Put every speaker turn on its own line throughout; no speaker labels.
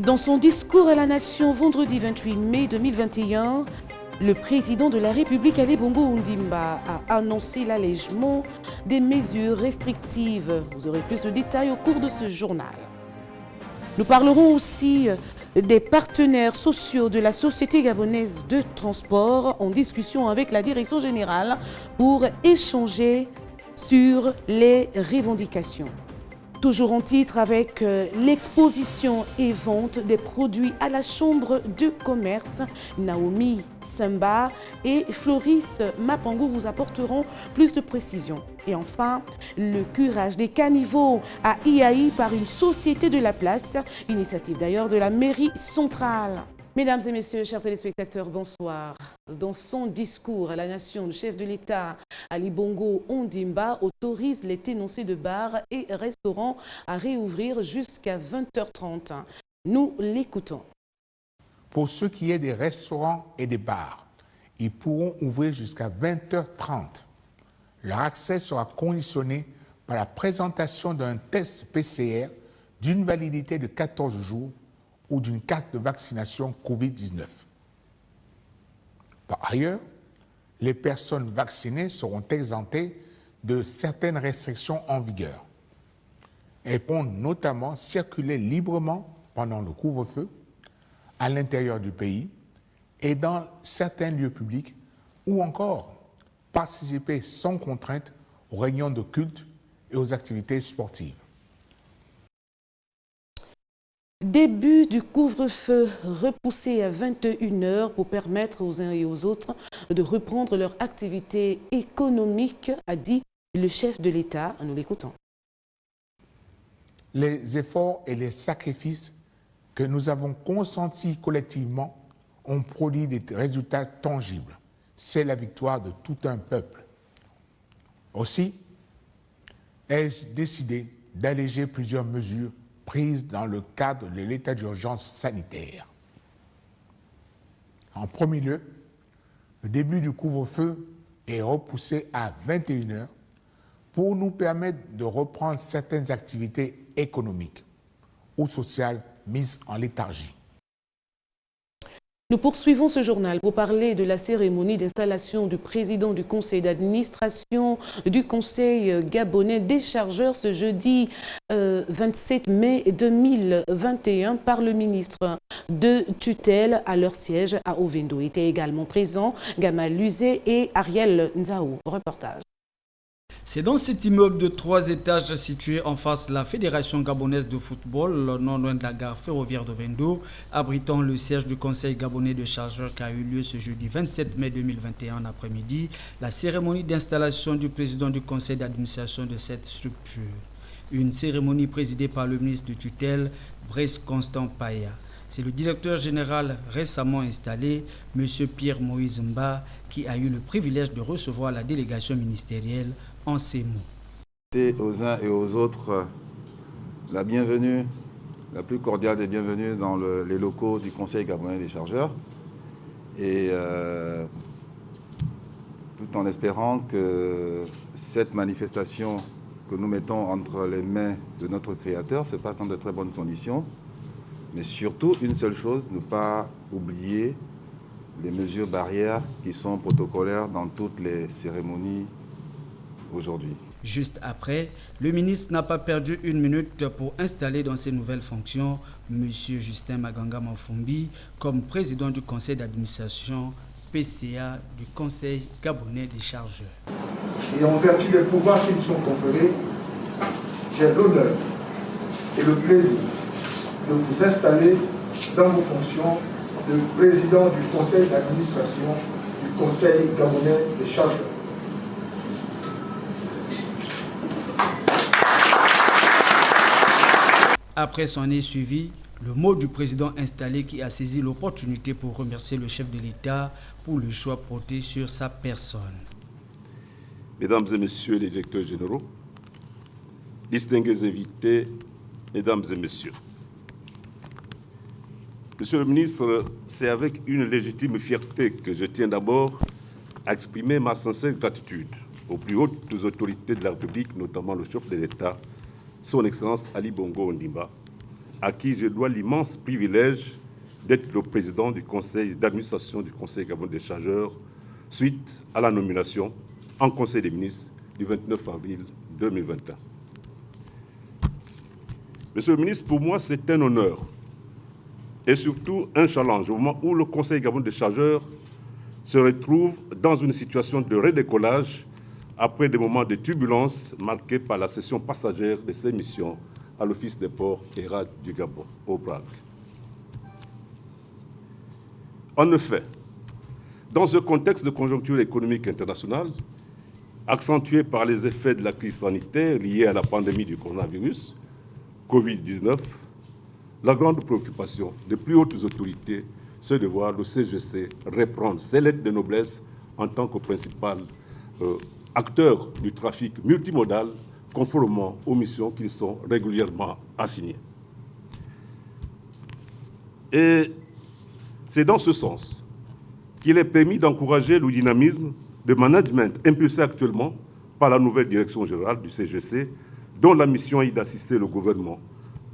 Dans son discours à la Nation vendredi 28 mai 2021, le président de la République, Ali Bongo Ondimba, a annoncé l'allègement des mesures restrictives. Vous aurez plus de détails au cours de ce journal. Nous parlerons aussi des partenaires sociaux de la Société gabonaise de transport en discussion avec la direction générale pour échanger sur les revendications. Toujours en titre avec l'exposition et vente des produits à la Chambre de commerce, Naomi Simba et Floris Mapango vous apporteront plus de précisions. Et enfin, le curage des caniveaux à Iaï par une société de la place, initiative d'ailleurs de la mairie centrale. Mesdames et messieurs, chers téléspectateurs, bonsoir. Dans son discours à la nation, le chef de l'État, Ali Bongo Ondimba, autorise les énoncés de bars et restaurants à réouvrir jusqu'à 20h30. Nous l'écoutons.
Pour ce qui est des restaurants et des bars, ils pourront ouvrir jusqu'à 20h30. Leur accès sera conditionné par la présentation d'un test PCR d'une validité de 14 jours ou d'une carte de vaccination Covid-19. Par ailleurs, les personnes vaccinées seront exemptées de certaines restrictions en vigueur. Elles pourront notamment circuler librement pendant le couvre-feu, à l'intérieur du pays et dans certains lieux publics, ou encore participer sans contrainte aux réunions de culte et aux activités sportives.
Début du couvre-feu repoussé à 21h pour permettre aux uns et aux autres de reprendre leur activité économique, a dit le chef de l'État. Nous l'écoutons.
Les efforts et les sacrifices que nous avons consentis collectivement ont produit des résultats tangibles. C'est la victoire de tout un peuple. Aussi, ai-je décidé d'alléger plusieurs mesures prises dans le cadre de l'état d'urgence sanitaire. En premier lieu, le début du couvre-feu est repoussé à 21h pour nous permettre de reprendre certaines activités économiques ou sociales mises en léthargie.
Nous poursuivons ce journal pour parler de la cérémonie d'installation du président du conseil d'administration du conseil gabonais des chargeurs ce jeudi 27 mai 2021 par le ministre de tutelle à leur siège à Ovendo. Étaient également présents Gamal Luzé et Ariel Nzao. Reportage.
C'est dans cet immeuble de 3 étages situé en face de la Fédération gabonaise de football, non loin de la gare ferroviaire d'Ovendo, abritant le siège du Conseil gabonais de chargeurs qui a eu lieu ce jeudi 27 mai 2021 après-midi, la cérémonie d'installation du président du conseil d'administration de cette structure. Une cérémonie présidée par le ministre de tutelle, Brice Constant Paya. C'est le directeur général récemment installé, M. Pierre-Moïse Mba, qui a eu le privilège de recevoir la délégation ministérielle en ces mots.
Aux uns et aux autres, la bienvenue, la plus cordiale des bienvenues dans les locaux du Conseil gabonais des chargeurs. Et tout en espérant que cette manifestation que nous mettons entre les mains de notre Créateur se passe dans de très bonnes conditions. Mais surtout, une seule chose, ne pas oublier les mesures barrières qui sont protocolaires dans toutes les cérémonies aujourd'hui.
Juste après, le ministre n'a pas perdu une minute pour installer dans ses nouvelles fonctions M. Justin Maganga Mafumbi comme président du conseil d'administration PCA du Conseil gabonais des chargeurs.
Et en vertu des pouvoirs qui nous sont conférés, j'ai l'honneur et le plaisir de vous installer dans vos fonctions de président du conseil d'administration du Conseil gabonais des chargeurs.
Après s'en est suivi le mot du président installé qui a saisi l'opportunité pour remercier le chef de l'État pour le choix porté sur sa personne.
Mesdames et messieurs les directeurs généraux, distingués invités, mesdames et messieurs. Monsieur le ministre, c'est avec une légitime fierté que je tiens d'abord à exprimer ma sincère gratitude aux plus hautes autorités de la République, notamment le chef de l'État, son Excellence Ali Bongo Ondimba, à qui je dois l'immense privilège d'être le président du conseil d'administration du Conseil gabonais des chargeurs, suite à la nomination en Conseil des ministres du 29 avril 2021. Monsieur le ministre, pour moi, c'est un honneur et surtout un challenge au moment où le Conseil gabonais des chargeurs se retrouve dans une situation de redécollage après des moments de turbulence marqués par la cession passagère de ses missions à l'Office des ports et rades du Gabon, au BRAC. En effet, dans ce contexte de conjoncture économique internationale, accentué par les effets de la crise sanitaire liée à la pandémie du coronavirus, Covid-19, la grande préoccupation des plus hautes autorités, c'est de voir le CGC reprendre ses lettres de noblesse en tant que principal acteur du trafic multimodal, conformément aux missions qui sont régulièrement assignées. Et c'est dans ce sens qu'il est permis d'encourager le dynamisme de management impulsé actuellement par la nouvelle direction générale du CGC, dont la mission est d'assister le gouvernement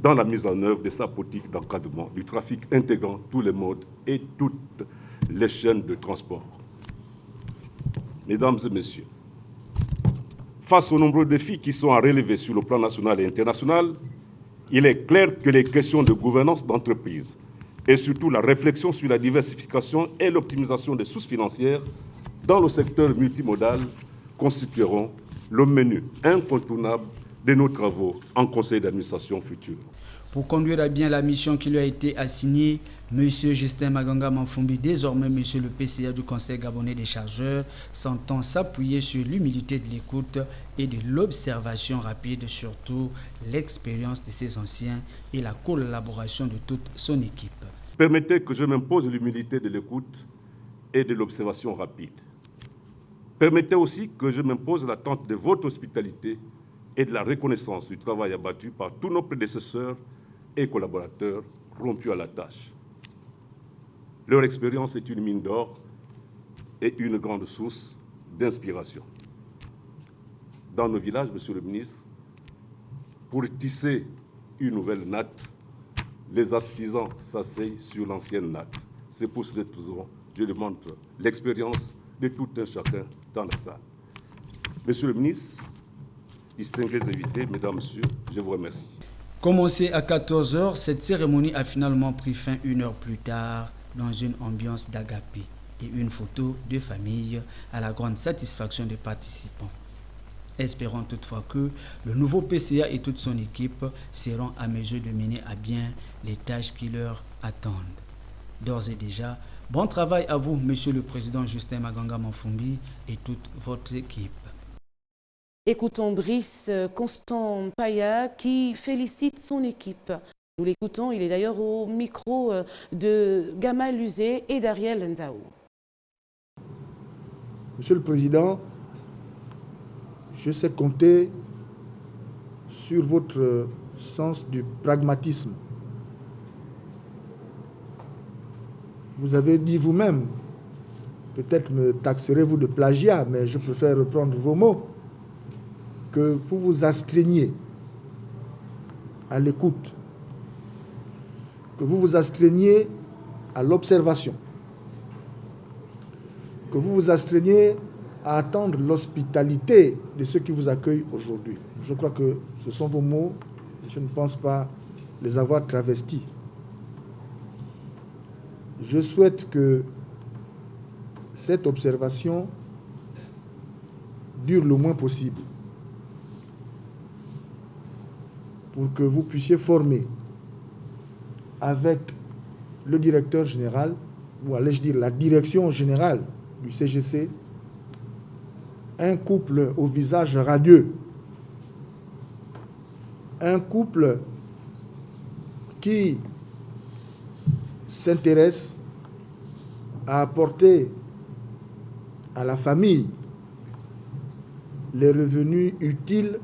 dans la mise en œuvre de sa politique d'encadrement du trafic intégrant tous les modes et toutes les chaînes de transport. Mesdames et messieurs, face aux nombreux défis qui sont à relever sur le plan national et international, il est clair que les questions de gouvernance d'entreprise et surtout la réflexion sur la diversification et l'optimisation des sources financières dans le secteur multimodal constitueront le menu incontournable de nos travaux en conseil d'administration futur.
Pour conduire à bien la mission qui lui a été assignée, M. Justin Maganga Manfumbi, désormais M. le PCA du Conseil gabonais des chargeurs, s'entend s'appuyer sur l'humilité de l'écoute et de l'observation rapide, surtout l'expérience de ses anciens et la collaboration de toute son équipe.
Permettez que je m'impose l'humilité de l'écoute et de l'observation rapide. Permettez aussi que je m'impose l'attente de votre hospitalité et de la reconnaissance du travail abattu par tous nos prédécesseurs et collaborateurs rompus à la tâche. Leur expérience est une mine d'or et une grande source d'inspiration. Dans nos villages, Monsieur le ministre, pour tisser une nouvelle natte, les artisans s'asseyent sur l'ancienne natte. C'est pour cela que je demande l'expérience de tout un chacun dans la salle. Monsieur le ministre, distingués invités, mesdames, messieurs, je vous remercie.
Commencée à 14 h, cette cérémonie a finalement pris fin 1 heure plus tard dans une ambiance d'agapé et une photo de famille à la grande satisfaction des participants. Espérons toutefois que le nouveau PCA et toute son équipe seront à mesure de mener à bien les tâches qui leur attendent. D'ores et déjà, bon travail à vous, Monsieur le Président Justin Maganga Manfumbi et toute votre équipe.
Écoutons Brice Constant Paya qui félicite son équipe. Nous l'écoutons, il est d'ailleurs au micro de Gamal Luzé et d'Ariel Ndao.
Monsieur le Président, je sais compter sur votre sens du pragmatisme. Vous avez dit vous-même, peut-être me taxerez-vous de plagiat, mais je préfère reprendre vos mots, que vous vous astreigniez à l'écoute, que vous vous astreigniez à l'observation, que vous vous astreigniez à attendre l'hospitalité de ceux qui vous accueillent aujourd'hui. Je crois que ce sont vos mots, je ne pense pas les avoir travestis. Je souhaite que cette observation dure le moins possible pour que vous puissiez former avec le directeur général, ou allais-je dire la direction générale du CGC, un couple au visage radieux, un couple qui s'intéresse à apporter à la famille les revenus utiles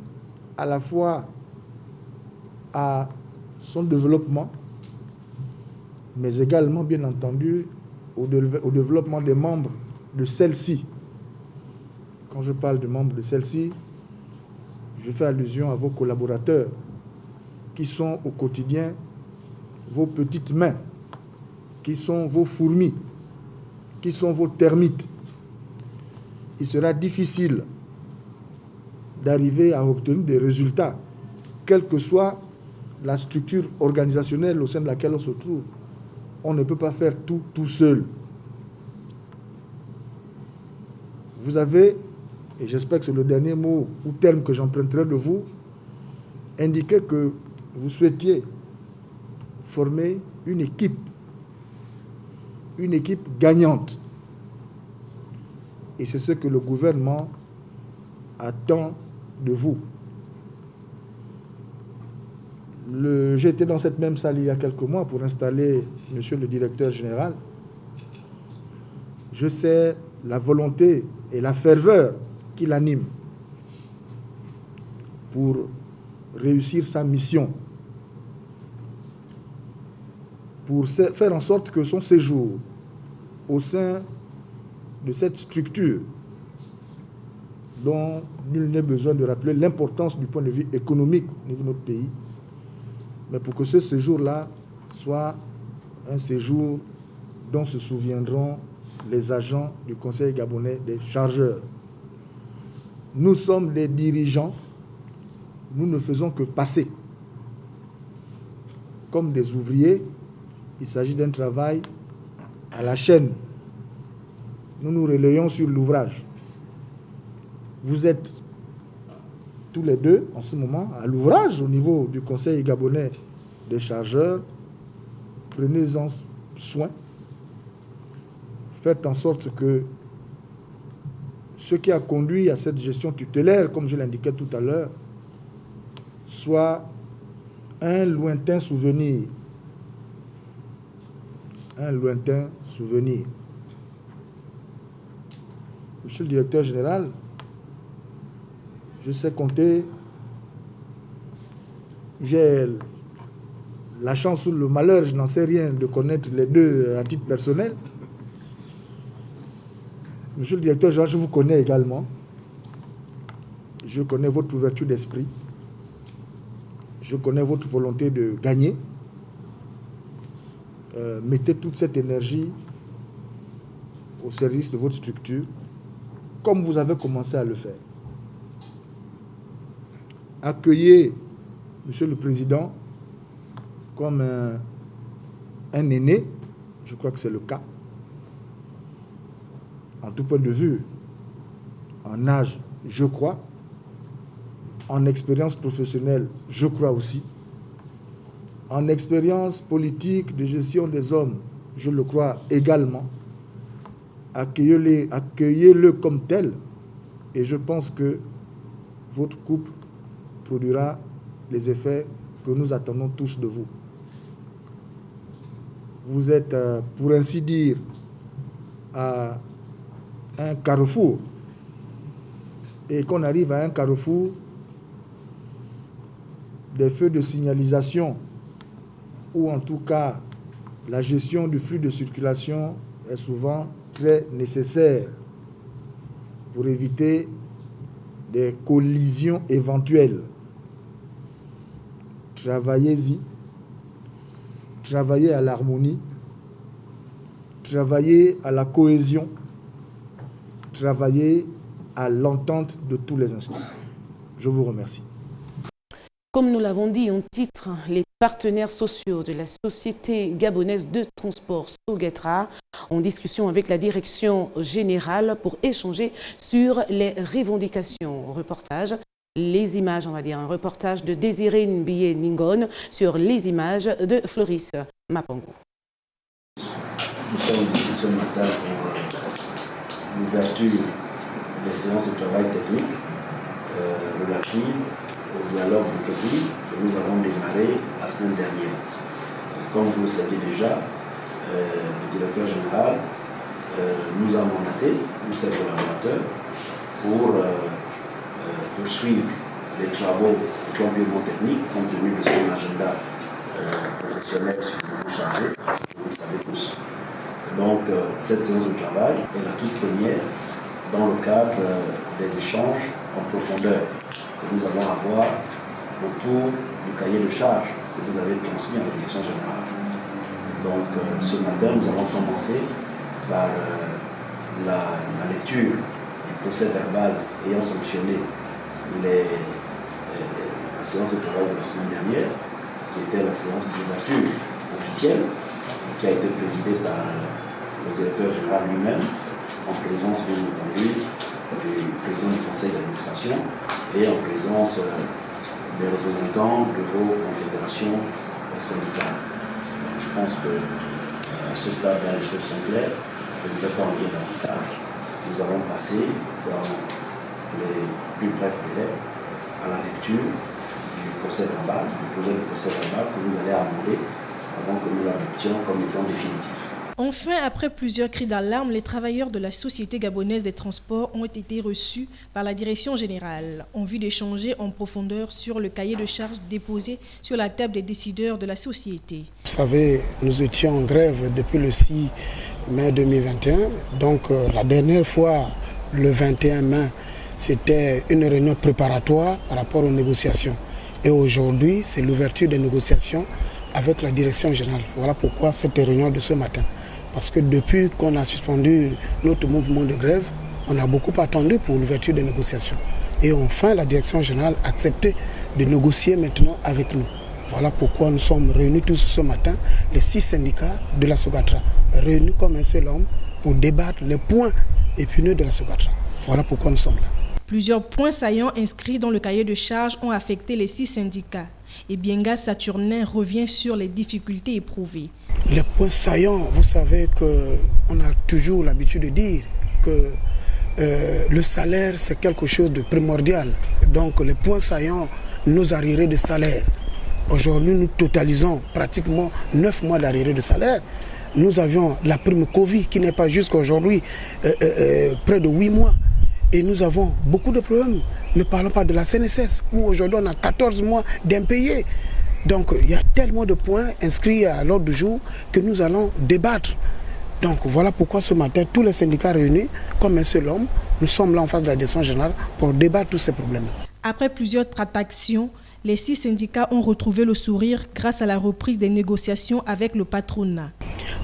à la fois à son développement, mais également, bien entendu, au développement des membres de celle-ci. Quand je parle de membres de celle-ci, je fais allusion à vos collaborateurs qui sont au quotidien vos petites mains, qui sont vos fourmis, qui sont vos termites, il sera difficile d'arriver à obtenir des résultats, quelle que soit la structure organisationnelle au sein de laquelle on se trouve. On ne peut pas faire tout seul. Vous avez, et j'espère que c'est le dernier mot ou terme que j'emprunterai de vous, indiqué que vous souhaitiez former une équipe gagnante. Et c'est ce que le gouvernement attend de vous. J'étais dans cette même salle il y a quelques mois pour installer monsieur le directeur général. Je sais la volonté et la ferveur qui l'anime pour réussir sa mission, pour faire en sorte que son séjour au sein de cette structure, dont nul n'est besoin de rappeler l'importance du point de vue économique au niveau de notre pays, mais pour que ce séjour-là soit un séjour dont se souviendront les agents du Conseil gabonais des chargeurs. Nous sommes des dirigeants, nous ne faisons que passer. Comme des ouvriers, il s'agit d'un travail à la chaîne. Nous nous relayons sur l'ouvrage. Vous êtes tous les deux, en ce moment, à l'ouvrage au niveau du Conseil gabonais des chargeurs. Prenez-en soin. Faites en sorte que ce qui a conduit à cette gestion tutélaire, comme je l'indiquais tout à l'heure, soit un lointain souvenir. Un lointain souvenir. Monsieur le directeur général, je sais compter. J'ai la chance ou le malheur, je n'en sais rien, de connaître les deux à titre personnel. Monsieur le directeur général, je vous connais également. Je connais votre ouverture d'esprit. Je connais votre volonté de gagner. Mettez toute cette énergie au service de votre structure, comme vous avez commencé à le faire. Accueillez, Monsieur le Président, comme un aîné, je crois que c'est le cas, en tout point de vue, en âge, je crois, en expérience professionnelle, je crois aussi, en expérience politique de gestion des hommes, je le crois également. Accueillez-le comme tel, et je pense que votre couple produira les effets que nous attendons tous de vous. Vous êtes, pour ainsi dire, à un carrefour, et qu'on arrive à un carrefour, des feux de signalisation, ou en tout cas la gestion du flux de circulation est souvent très nécessaire pour éviter des collisions éventuelles. Travaillez-y, travaillez à l'harmonie, travaillez à la cohésion, travaillez à l'entente de tous les instants. Je vous remercie.
Comme nous l'avons dit en titre, les partenaires sociaux de la Société gabonaise de transport Sogetra en discussion avec la direction générale pour échanger sur les revendications. Reportage, les images, on va dire, un reportage de Désiré Nbié Ningon sur les images de Floris Mapango.
Nous sommes ici ce matin pour l'ouverture des séances de travail technique relatives au dialogue d'entreprise que nous avons démarré la semaine dernière. Comme vous le savez déjà, le directeur général nous a mandaté, nous ses collaborateurs, pour poursuivre les travaux de complément technique compte tenu de son agenda professionnel suffisamment chargé, vous le savez tous. Donc, cette séance de travail est la toute première dans le cadre des échanges en profondeur que nous allons avoir autour du cahier de charge que vous avez transmis à la direction générale. Donc ce matin, nous avons commencé par la lecture du procès verbal ayant sanctionné la séance de travail de la semaine dernière, qui était la séance d'ouverture officielle, qui a été présidée par le directeur général lui-même, en présence bien entendu du président du conseil d'administration et en présence des représentants de vos confédérations syndicales. Je pense qu'à ce stade, les choses sont claires. Je ne vais pas en dire davantage. Nous avons passé dans les plus brefs délais à la lecture du procès verbal, du projet de procès verbal que vous allez amender avant que nous l'adoptions comme étant définitif.
Enfin, après plusieurs cris d'alarme, les travailleurs de la Société gabonaise des transports ont été reçus par la direction générale en vue d'échanger en profondeur sur le cahier de charges déposé sur la table des décideurs de la société.
Vous savez, nous étions en grève depuis le 6 mai 2021. Donc la dernière fois, le 21 mai, c'était une réunion préparatoire par rapport aux négociations. Et aujourd'hui, c'est l'ouverture des négociations avec la direction générale. Voilà pourquoi cette réunion de ce matin. Parce que depuis qu'on a suspendu notre mouvement de grève, on a beaucoup attendu pour l'ouverture des négociations. Et enfin, la direction générale a accepté de négocier maintenant avec nous. Voilà pourquoi nous sommes réunis tous ce matin, les 6 syndicats de la Sogatra, réunis comme un seul homme pour débattre les points épineux de la Sogatra. Voilà pourquoi nous sommes là.
Plusieurs points saillants inscrits dans le cahier de charges ont affecté les 6 syndicats. Et Bienga Saturnin revient sur les difficultés éprouvées.
Les points saillants, vous savez qu'on a toujours l'habitude de dire que le salaire, c'est quelque chose de primordial. Donc les points saillants, nos arriérés de salaire. Aujourd'hui, nous totalisons pratiquement 9 mois d'arriérés de salaire. Nous avions la prime Covid qui n'est pas jusqu'à aujourd'hui près de 8 mois. Et nous avons beaucoup de problèmes. Ne parlons pas de la CNSS, où aujourd'hui on a 14 mois d'impayés. Donc il y a tellement de points inscrits à l'ordre du jour que nous allons débattre. Donc voilà pourquoi ce matin, tous les syndicats réunis, comme un seul homme, nous sommes là en face de la direction générale pour débattre tous ces problèmes.
Après plusieurs tractations, les 6 syndicats ont retrouvé le sourire grâce à la reprise des négociations avec le patronat.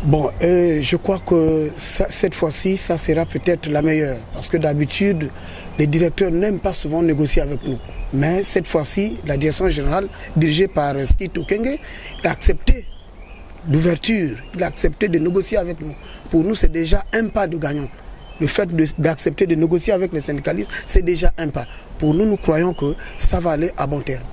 Bon, je crois que cette fois-ci, ça sera peut-être la meilleure. Parce que d'habitude, les directeurs n'aiment pas souvent négocier avec nous. Mais cette fois-ci, la direction générale, dirigée par Skito Kenge, a accepté l'ouverture, il a accepté de négocier avec nous. Pour nous, c'est déjà un pas de gagnant. Le fait d'accepter de négocier avec les syndicalistes, c'est déjà un pas. Pour nous, nous croyons que ça va aller à bon terme.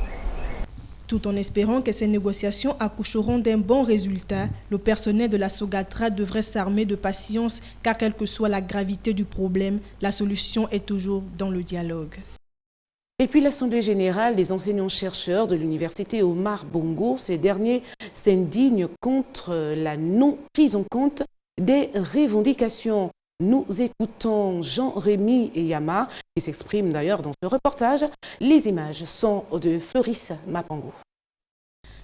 Tout en espérant que ces négociations accoucheront d'un bon résultat, le personnel de la Sogatra devrait s'armer de patience car quelle que soit la gravité du problème, la solution est toujours dans le dialogue.
Et puis l'Assemblée générale des enseignants-chercheurs de l'Université Omar Bongo, ces derniers s'indignent contre la non-prise en compte des revendications. Nous écoutons Jean-Rémy Yama, qui s'exprime d'ailleurs dans ce reportage. Les images sont de Floris Mapango.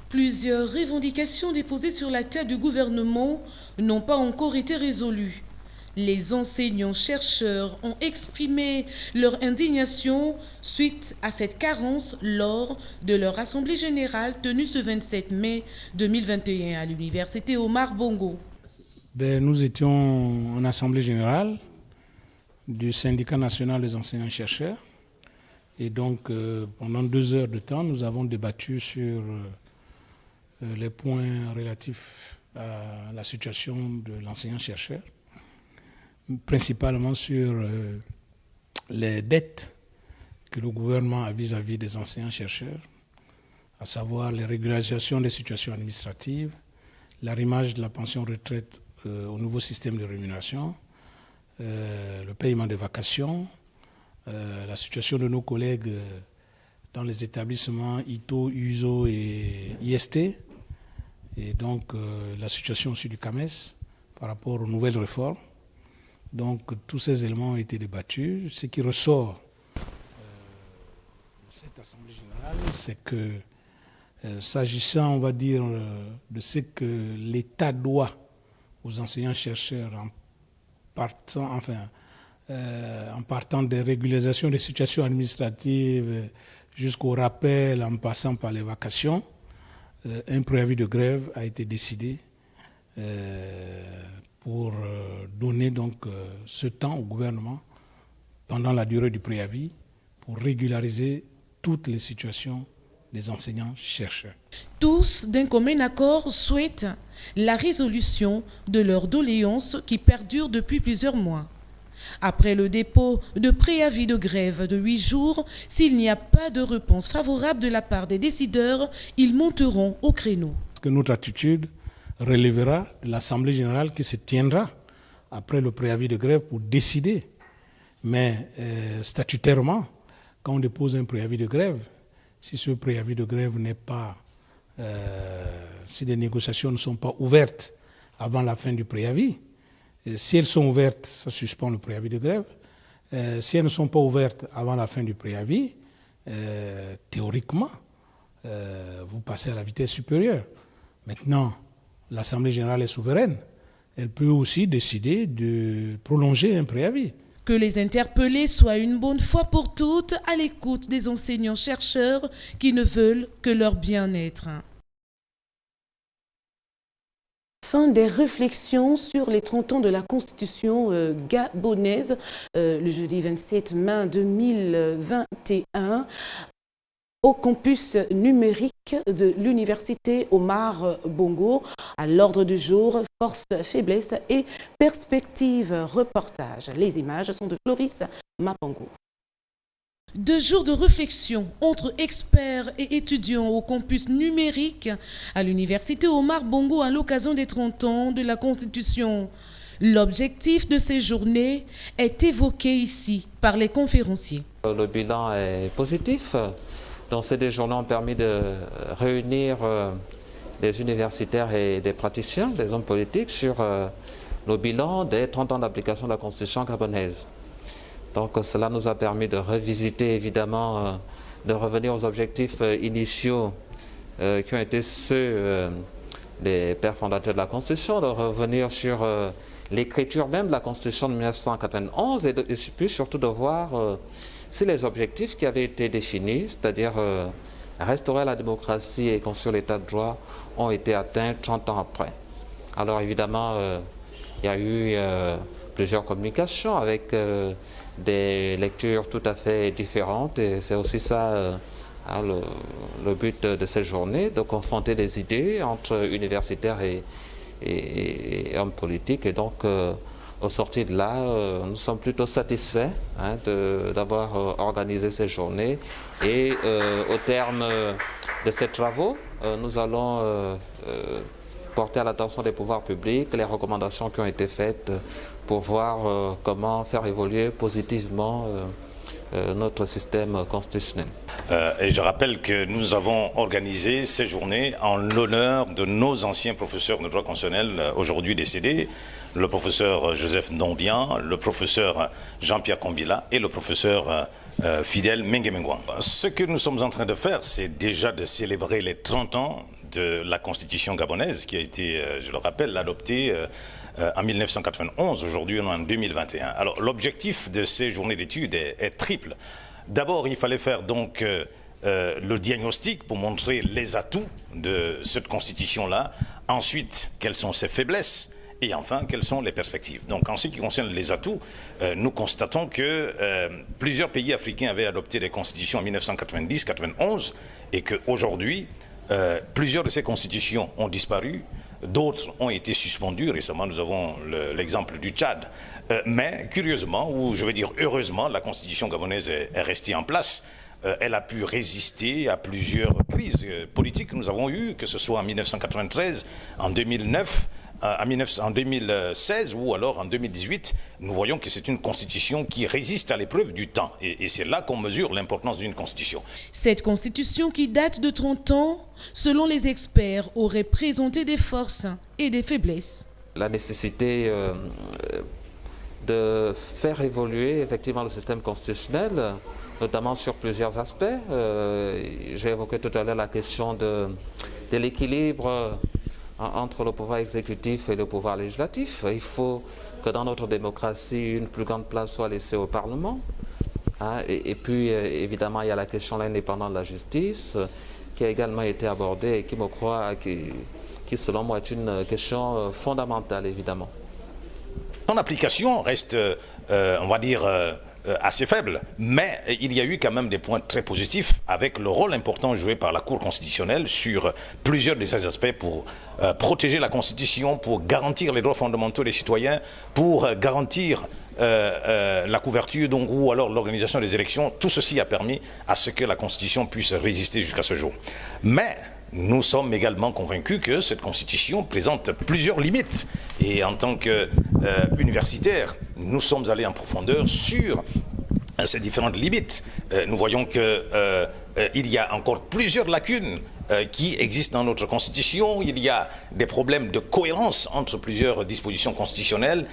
Plusieurs revendications déposées sur la table du gouvernement n'ont pas encore été résolues. Les enseignants-chercheurs ont exprimé leur indignation suite à cette carence lors de leur assemblée générale tenue ce 27 mai 2021 à l'Université Omar Bongo.
Nous étions en assemblée générale du syndicat national des enseignants-chercheurs et donc pendant 2 heures de temps, nous avons débattu sur les points relatifs à la situation de l'enseignant-chercheur, principalement sur les dettes que le gouvernement a vis-à-vis des enseignants-chercheurs, à savoir les régularisations des situations administratives, l'arrimage de la pension retraite au nouveau système de rémunération, le paiement des vacations, la situation de nos collègues dans les établissements ITO, USO et IST, et donc la situation aussi du CAMES par rapport aux nouvelles réformes. Donc tous ces éléments ont été débattus. Ce qui ressort de cette Assemblée générale, c'est que s'agissant, on va dire, de ce que l'État doit aux enseignants-chercheurs en partant des régularisations des situations administratives jusqu'au rappel, en passant par les vacations, un préavis de grève a été décidé pour donner donc ce temps au gouvernement pendant la durée du préavis pour régulariser toutes les situations des enseignants-chercheurs.
Tous, d'un commun accord, souhaitent la résolution de leurs doléances qui perdurent depuis plusieurs mois. Après le dépôt de préavis de grève de 8 jours, s'il n'y a pas de réponse favorable de la part des décideurs, ils monteront au créneau.
Que notre attitude relèvera de l'Assemblée générale qui se tiendra après le préavis de grève pour décider. Mais statutairement, quand on dépose un préavis de grève, si ce préavis de grève n'est pas, si les négociations ne sont pas ouvertes avant la fin du préavis, si elles sont ouvertes, ça suspend le préavis de grève. Si elles ne sont pas ouvertes avant la fin du préavis, théoriquement, vous passez à la vitesse supérieure. Maintenant, l'Assemblée générale est souveraine. Elle peut aussi décider de prolonger un préavis.
Que les interpellés soient une bonne fois pour toutes à l'écoute des enseignants-chercheurs qui ne veulent que leur bien-être.
Fin des réflexions sur les 30 ans de la Constitution gabonaise, le jeudi 27 mai 2021, au campus numérique de l'université Omar Bongo. À l'ordre du jour, force, faiblesse et perspective reportage. Les images sont de Floris Mapango.
2 jours de réflexion entre experts et étudiants au campus numérique à l'université Omar Bongo à l'occasion des 30 ans de la Constitution. L'objectif de ces journées est évoqué ici par les conférenciers.
Le bilan est positif. Donc ces 2 journées ont permis de réunir des universitaires et des praticiens, des hommes politiques sur le bilan des 30 ans d'application de la Constitution gabonaise. Donc cela nous a permis de revisiter évidemment, de revenir aux objectifs initiaux qui ont été ceux des pères fondateurs de la Constitution, de revenir sur l'écriture même de la Constitution de 1991 et puis surtout de voir si les objectifs qui avaient été définis, c'est-à-dire restaurer la démocratie et construire l'état de droit, ont été atteints 30 ans après. Alors évidemment, il y a eu plusieurs communications avec des lectures tout à fait différentes et c'est aussi ça le but de cette journée, de confronter des idées entre universitaires et hommes politiques. Et donc, au sorti de là, nous sommes plutôt satisfaits d'avoir organisé ces journées. Et au terme de ces travaux, nous allons porter à l'attention des pouvoirs publics les recommandations qui ont été faites pour voir comment faire évoluer positivement notre système constitutionnel.
Et je rappelle que nous avons organisé ces journées en l'honneur de nos anciens professeurs de droit constitutionnel aujourd'hui décédés, le professeur Joseph Ndombian, le professeur Jean-Pierre Kombila et le professeur Fidèle Mengemengwang. Ce que nous sommes en train de faire, c'est déjà de célébrer les 30 ans de la Constitution gabonaise qui a été, je le rappelle, adoptée en 1991, aujourd'hui on est en 2021. Alors l'objectif de ces journées d'études est triple. D'abord, il fallait faire donc le diagnostic pour montrer les atouts de cette constitution-là. Ensuite, quelles sont ses faiblesses et enfin, quelles sont les perspectives. Donc en ce qui concerne les atouts, nous constatons que plusieurs pays africains avaient adopté des constitutions en 1990-91 et qu'aujourd'hui, plusieurs de ces constitutions ont disparu. D'autres ont été suspendues. Récemment, nous avons l'exemple du Tchad. Mais curieusement, ou je veux dire heureusement, la constitution gabonaise est restée en place. Elle a pu résister à plusieurs crises politiques que nous avons eues, que ce soit en 1993, en 2009, en 2016 ou alors en 2018. Nous voyons que c'est une constitution qui résiste à l'épreuve du temps. Et c'est là qu'on mesure l'importance d'une constitution.
Cette constitution qui date de 30 ans, selon les experts, aurait présenté des forces et des faiblesses.
La nécessité de faire évoluer effectivement le système constitutionnel, notamment sur plusieurs aspects. J'ai évoqué tout à l'heure la question de l'équilibre entre le pouvoir exécutif et le pouvoir législatif. Il faut que dans notre démocratie, une plus grande place soit laissée au Parlement. Et puis, évidemment, il y a la question de l'indépendance de la justice, qui a également été abordée et qui me croit, qui selon moi est une question fondamentale évidemment.
Son application reste, on va dire, assez faible, mais il y a eu quand même des points très positifs avec le rôle important joué par la Cour constitutionnelle sur plusieurs de ces aspects pour protéger la Constitution, pour garantir les droits fondamentaux des citoyens, pour garantir la couverture donc, ou alors l'organisation des élections. Tout ceci a permis à ce que la Constitution puisse résister jusqu'à ce jour. Mais nous sommes également convaincus que cette Constitution présente plusieurs limites. Et en tant qu'universitaires, nous sommes allés en profondeur sur ces différentes limites. Nous voyons qu'il y a encore plusieurs lacunes qui existent dans notre Constitution. Il y a des problèmes de cohérence entre plusieurs dispositions constitutionnelles.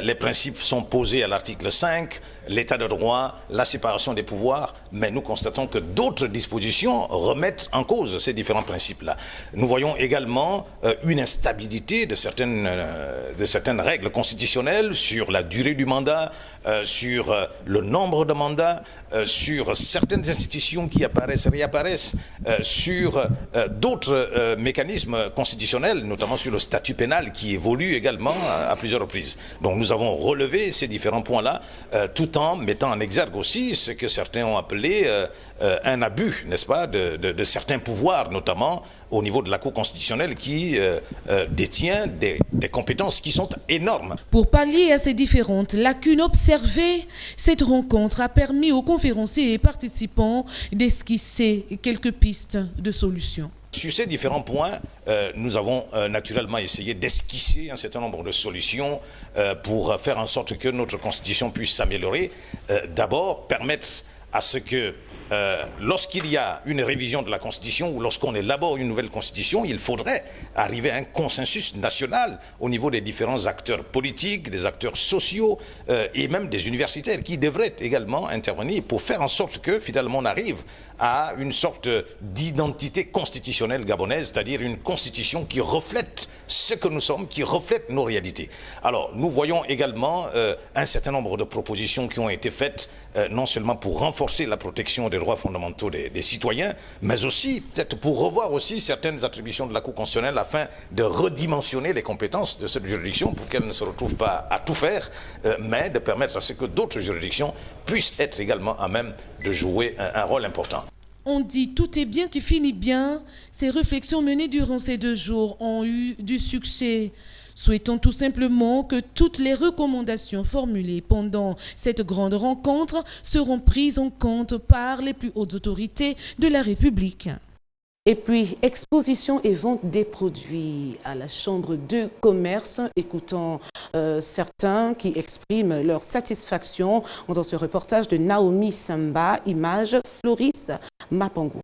Les principes sont posés à l'article 5, l'état de droit, la séparation des pouvoirs, mais nous constatons que d'autres dispositions remettent en cause ces différents principes-là. Nous voyons également une instabilité de certaines règles constitutionnelles sur la durée du mandat, sur le nombre de mandats, sur certaines institutions qui apparaissent, réapparaissent, sur d'autres mécanismes constitutionnels, notamment sur le statut pénal qui évolue également à plusieurs reprises. Donc nous avons relevé ces différents points-là, tout en mettant en exergue aussi ce que certains ont appelé un abus, n'est-ce pas, de certains pouvoirs, notamment au niveau de la Cour constitutionnelle qui détient des compétences qui sont énormes.
Pour pallier à ces différentes lacunes observées, cette rencontre a permis aux conférenciers et participants d'esquisser quelques pistes de solutions.
Sur ces différents points, nous avons naturellement essayé d'esquisser un certain nombre de solutions pour faire en sorte que notre Constitution puisse s'améliorer. D'abord, permettre à ce que lorsqu'il y a une révision de la Constitution ou lorsqu'on élabore une nouvelle Constitution, il faudrait arriver à un consensus national au niveau des différents acteurs politiques, des acteurs sociaux et même des universitaires qui devraient également intervenir pour faire en sorte que finalement on arrive à une sorte d'identité constitutionnelle gabonaise, c'est-à-dire une constitution qui reflète ce que nous sommes, qui reflète nos réalités. Alors, nous voyons également un certain nombre de propositions qui ont été faites, non seulement pour renforcer la protection des droits fondamentaux des citoyens, mais aussi peut-être pour revoir aussi certaines attributions de la Cour constitutionnelle afin de redimensionner les compétences de cette juridiction pour qu'elle ne se retrouve pas à tout faire, mais de permettre à ce que d'autres juridictions puissent être également à même de jouer un rôle important.
On dit tout est bien qui finit bien. Ces réflexions menées durant ces 2 jours ont eu du succès. Souhaitons tout simplement que toutes les recommandations formulées pendant cette grande rencontre seront prises en compte par les plus hautes autorités de la République.
Et puis, exposition et vente des produits à la Chambre de commerce. Écoutons certains qui expriment leur satisfaction dans ce reportage de Naomi Samba, image Floris Mapango.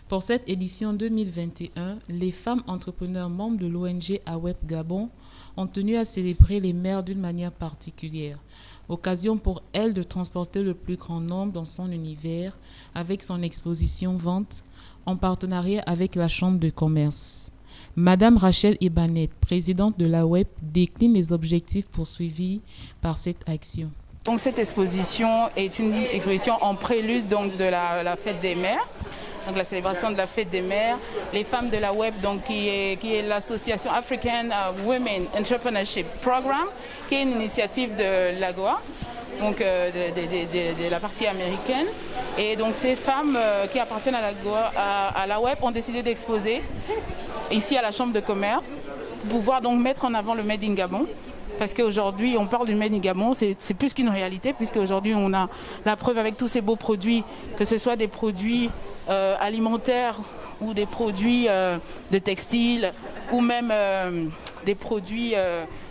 Pour cette édition 2021, les femmes entrepreneurs membres de l'ONG AWEP Gabon ont tenu à célébrer les mères d'une manière particulière. Occasion pour elles de transporter le plus grand nombre dans son univers avec son exposition vente en partenariat avec la Chambre de commerce. Madame Rachel Ibanet, présidente de l'AWEP, décline les objectifs poursuivis par cette action.
Donc cette exposition est une exposition en prélude donc, de la fête des mères. Donc la célébration de la fête des mères, les femmes de la web, donc qui est l'association African Women Entrepreneurship Program, qui est une initiative de l'AGOA, donc de la partie américaine. Et donc ces femmes qui appartiennent à l'AGOA, à la web, ont décidé d'exposer ici à la Chambre de commerce pour pouvoir donc mettre en avant le Made in Gabon. Parce qu'aujourd'hui, on parle du Made in Gabon, c'est plus qu'une réalité, puisqu'aujourd'hui, on a la preuve avec tous ces beaux produits, que ce soit des produits alimentaires ou des produits de textile, ou même des produits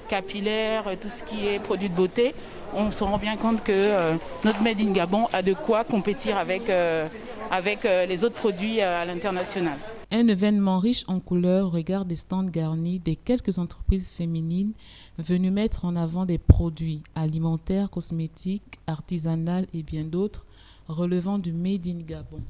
capillaires, tout ce qui est produits de beauté. On se rend bien compte que notre Made in Gabon a de quoi compétir avec les autres produits à l'international.
Un événement riche en couleurs regarde des stands garnis des quelques entreprises féminines venues mettre en avant des produits alimentaires, cosmétiques, artisanaux et bien d'autres relevant du Made in Gabon.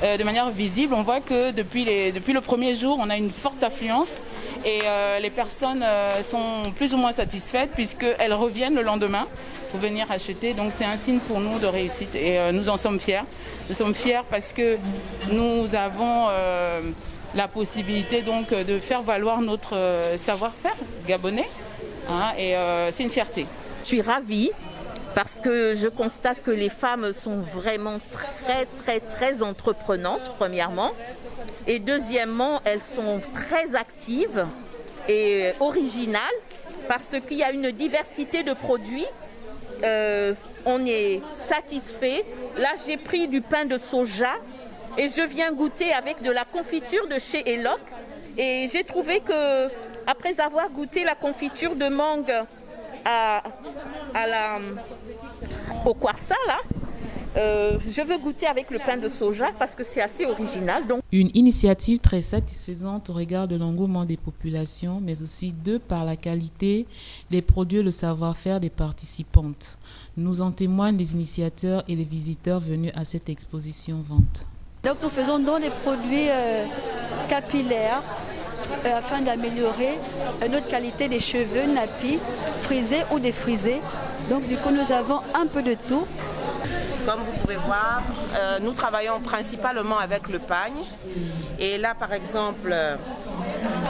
de manière visible. On voit que depuis le premier jour, on a une forte affluence et les personnes sont plus ou moins satisfaites puisqu'elles reviennent le lendemain pour venir acheter. Donc c'est un signe pour nous de réussite et nous en sommes fiers. Nous sommes fiers parce que nous avons la possibilité donc de faire valoir notre savoir-faire gabonais, hein, et c'est une fierté.
Je suis ravie parce que je constate que les femmes sont vraiment très entreprenantes, premièrement. Et deuxièmement, elles sont très actives et originales parce qu'il y a une diversité de produits. On est satisfait. Là, j'ai pris du pain de soja et je viens goûter avec de la confiture de chez Eloc. Et j'ai trouvé que, après avoir goûté la confiture de mangue au Kwarsa, là, je veux goûter avec le pain de soja parce que c'est assez original. Donc.
Une initiative très satisfaisante au regard de l'engouement des populations, mais aussi par la qualité des produits et le savoir-faire des participantes. Nous en témoignent les initiateurs et les visiteurs venus à cette exposition vente.
Donc nous faisons donc des produits capillaires afin d'améliorer notre qualité des cheveux nappis, frisés ou défrisés. Donc du coup nous avons un peu de tout.
Comme vous pouvez voir, nous travaillons principalement avec le pagne. Et là, par exemple,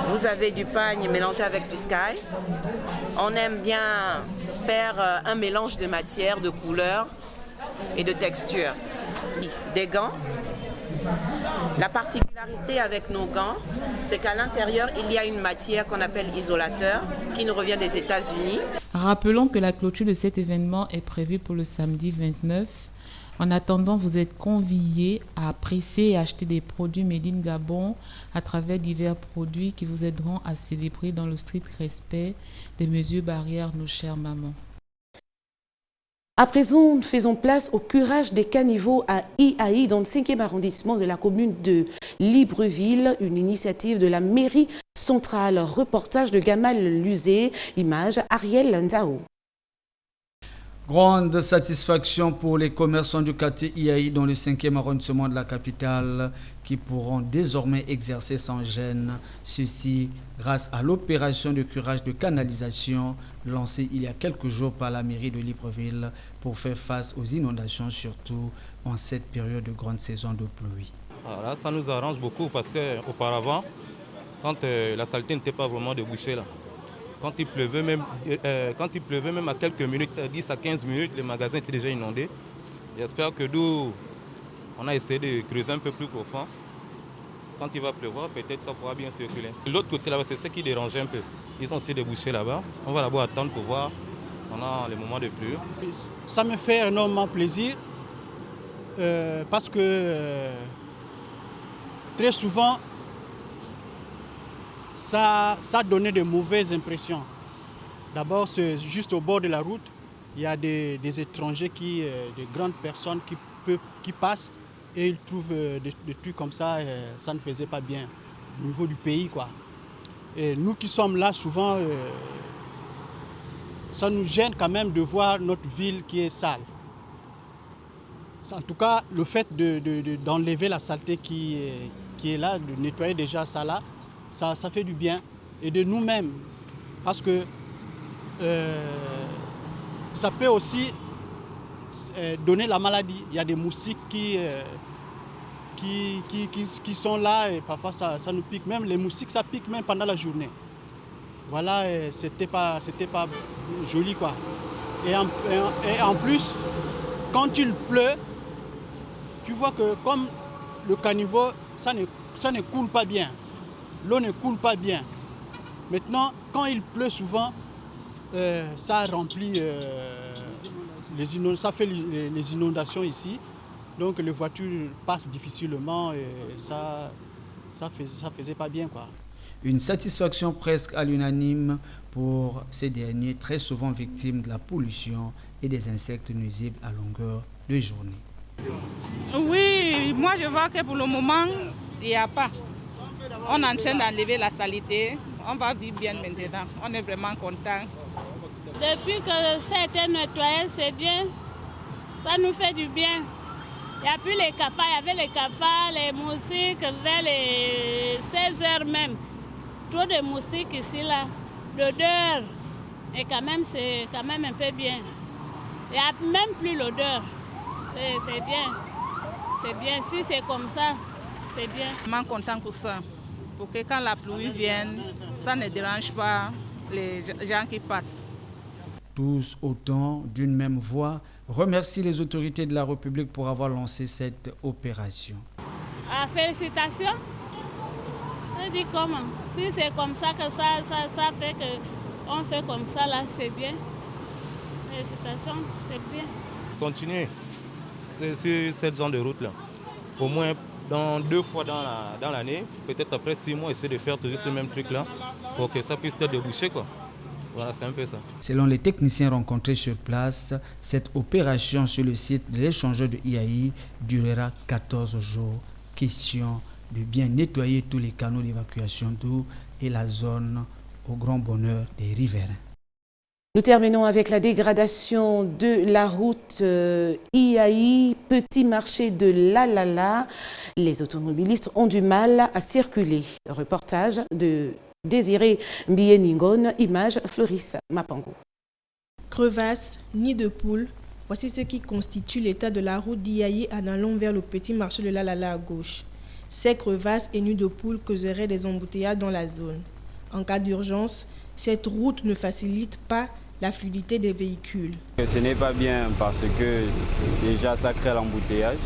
vous avez du pagne mélangé avec du sky. On aime bien faire un mélange de matières, de couleurs et de textures. Des gants. La particularité avec nos gants, c'est qu'à l'intérieur, il y a une matière qu'on appelle isolateur, qui nous revient des États-Unis.
Rappelons que la clôture de cet événement est prévue pour le samedi 29. En attendant, vous êtes conviés à apprécier et acheter des produits Made in Gabon à travers divers produits qui vous aideront à célébrer dans le strict respect des mesures barrières nos chères mamans.
À présent, nous faisons place au curage des caniveaux à Iaï dans le 5e arrondissement de la commune de Libreville, une initiative de la mairie centrale. Reportage de Gamal Luzé, image Ariel Ndao.
Grande satisfaction pour les commerçants du quartier Iaï dans le 5e arrondissement de la capitale qui pourront désormais exercer sans gêne. Ceci grâce à l'opération de curage de canalisation lancée il y a quelques jours par la mairie de Libreville pour faire face aux inondations, surtout en cette période de grande saison de pluie.
Là, ça nous arrange beaucoup parce qu'auparavant, quand la saleté n'était pas vraiment débouchée là, quand il pleuvait même à quelques minutes, 10 à 15 minutes, les magasins étaient déjà inondés. J'espère que nous, on a essayé de creuser un peu plus profond. Quand il va pleuvoir, peut-être ça pourra bien circuler. L'autre côté là-bas, c'est ce qui dérangeait un peu. Ils ont essayé de boucher là-bas. On va d'abord attendre pour voir pendant les moments de pluie.
Ça me fait énormément plaisir parce que très souvent, ça donnait de mauvaises impressions. D'abord, c'est juste au bord de la route, il y a des étrangers, des grandes personnes qui passent et ils trouvent des trucs comme ça, ça ne faisait pas bien au niveau du pays, quoi. Et nous qui sommes là souvent, ça nous gêne quand même de voir notre ville qui est sale. En tout cas, le fait d'enlever la saleté qui est là, de nettoyer déjà ça là, ça fait du bien. Et de nous-mêmes, parce que ça peut aussi donner la maladie. Il y a des moustiques qui sont là et parfois ça nous pique. Même les moustiques, ça pique même pendant la journée. Voilà, c'était pas joli, quoi. Et en plus, quand il pleut, tu vois que comme le caniveau, ça ne coule pas bien. L'eau ne coule pas bien. Maintenant, quand il pleut souvent, ça remplit ça fait les inondations ici. Donc les voitures passent difficilement et ça faisait pas bien, quoi.
Une satisfaction presque à l'unanime pour ces derniers, très souvent victimes de la pollution et des insectes nuisibles à longueur de journée.
Oui, moi je vois que pour le moment, il n'y a pas. On est en train d'enlever la saleté. On va vivre bien maintenant. On est vraiment content.
Depuis que ça a été nettoyé, c'est bien. Ça nous fait du bien. Il n'y a plus les cafards, il y avait les cafards, les moustiques vers les 16h même. Trop de moustiques ici, là. L'odeur, et quand même, c'est quand même un peu bien. Il n'y a même plus l'odeur. C'est bien. C'est bien. Si c'est comme ça, c'est bien.
Je suis content pour ça. Pour que quand la pluie vienne, ça ne dérange pas les gens qui passent.
Tous autant d'une même voix remercient les autorités de la République pour avoir lancé cette opération.
Félicitations. Je dis comment? Si c'est comme ça que ça fait qu'on fait comme ça, là, c'est bien. Félicitations, c'est bien.
Continuez sur cette zone de route-là. Au moins dans 2 fois dans l'année, peut-être après 6 mois, essayer de faire toujours ce même truc-là pour que ça puisse être débouché, quoi. Voilà, c'est un peu ça.
Selon les techniciens rencontrés sur place, cette opération sur le site de l'échangeur de IAI durera 14 jours. Question de bien nettoyer tous les canaux d'évacuation d'eau et la zone au grand bonheur des riverains.
Nous terminons avec la dégradation de la route IAI, petit marché de Lalala. Les automobilistes ont du mal à circuler. Reportage de Désiré Mbieningon, image Floris Mapango.
Crevasses, nids de poules, voici ce qui constitue l'état de la route d'IAI en allant vers le petit marché de Lalala à gauche. Ces crevasses et nids de poules causeraient des embouteillages dans la zone. En cas d'urgence, cette route ne facilite pas la fluidité des véhicules.
Ce n'est pas bien parce que déjà ça crée l'embouteillage.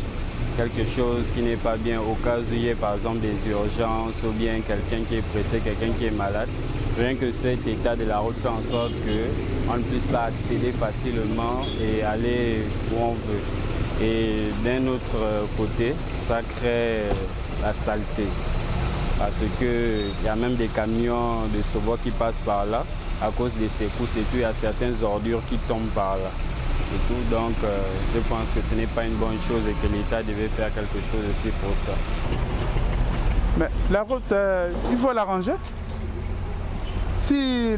Quelque chose qui n'est pas bien au cas où il y a par exemple des urgences ou bien quelqu'un qui est pressé, quelqu'un qui est malade. Rien que cet état de la route fait en sorte qu'on ne puisse pas accéder facilement et aller où on veut. Et d'un autre côté, ça crée la saleté. Parce qu'il y a même des camions de Sobo qui passent par là. À cause des secousses et tout, il y a certaines ordures qui tombent par là. Et tout, donc je pense que ce n'est pas une bonne chose et que l'État devait faire quelque chose aussi pour ça.
Mais la route, il faut l'arranger. Si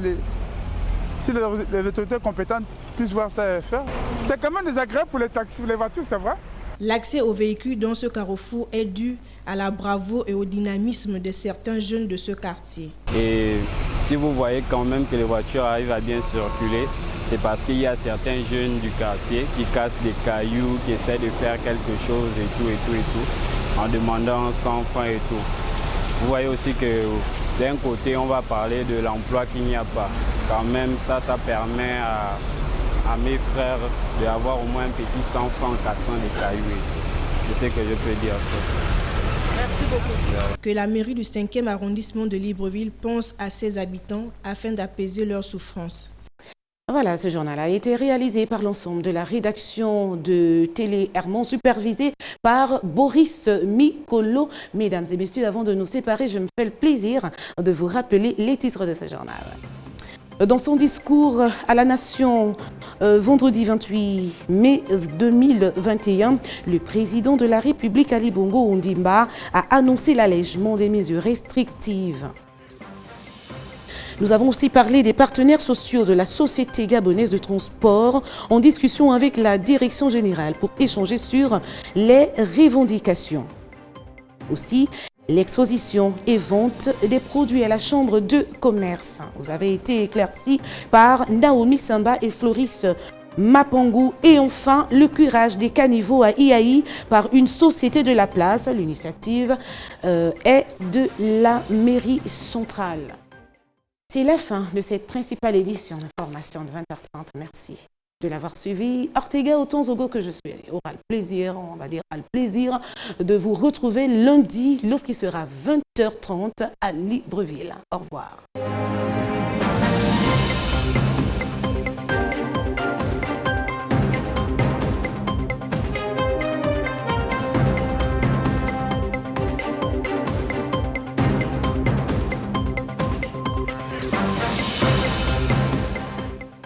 les autorités compétentes puissent voir ça et faire, c'est quand même désagréable pour les taxis, pour les voitures, c'est vrai.
L'accès aux véhicules dans ce carrefour est dû à la bravoure et au dynamisme de certains jeunes de ce quartier.
Et si vous voyez quand même que les voitures arrivent à bien circuler, c'est parce qu'il y a certains jeunes du quartier qui cassent des cailloux, qui essaient de faire quelque chose et tout, en demandant 100 francs et tout. Vous voyez aussi que d'un côté, on va parler de l'emploi qu'il n'y a pas. Quand même, ça permet à mes frères d'avoir au moins un petit 100 francs en cassant des cailloux. C'est ce que je peux dire.
Merci beaucoup. Que la mairie du 5e arrondissement de Libreville pense à ses habitants afin d'apaiser leurs souffrances.
Voilà, ce journal a été réalisé par l'ensemble de la rédaction de Télé Hermon, supervisé par Boris Mikolo. Mesdames et messieurs, avant de nous séparer, je me fais le plaisir de vous rappeler les titres de ce journal. Dans son discours à la Nation, vendredi 28 mai 2021, le président de la République, Ali Bongo Ondimba, a annoncé l'allègement des mesures restrictives. Nous avons aussi parlé des partenaires sociaux de la Société gabonaise de transport en discussion avec la direction générale pour échanger sur les revendications. Aussi, l'exposition et vente des produits à la Chambre de commerce. Vous avez été éclaircis par Naomi Samba et Floris Mapango. Et enfin, le curage des caniveaux à IAI par une société de la place. L'initiative est de la mairie centrale. C'est la fin de cette principale édition d'information de 20h30. Merci de l'avoir suivi. Ortega Otonzogo que je suis, aura le plaisir, on va dire, le plaisir de vous retrouver lundi lorsqu'il sera 20h30 à Libreville. Au revoir.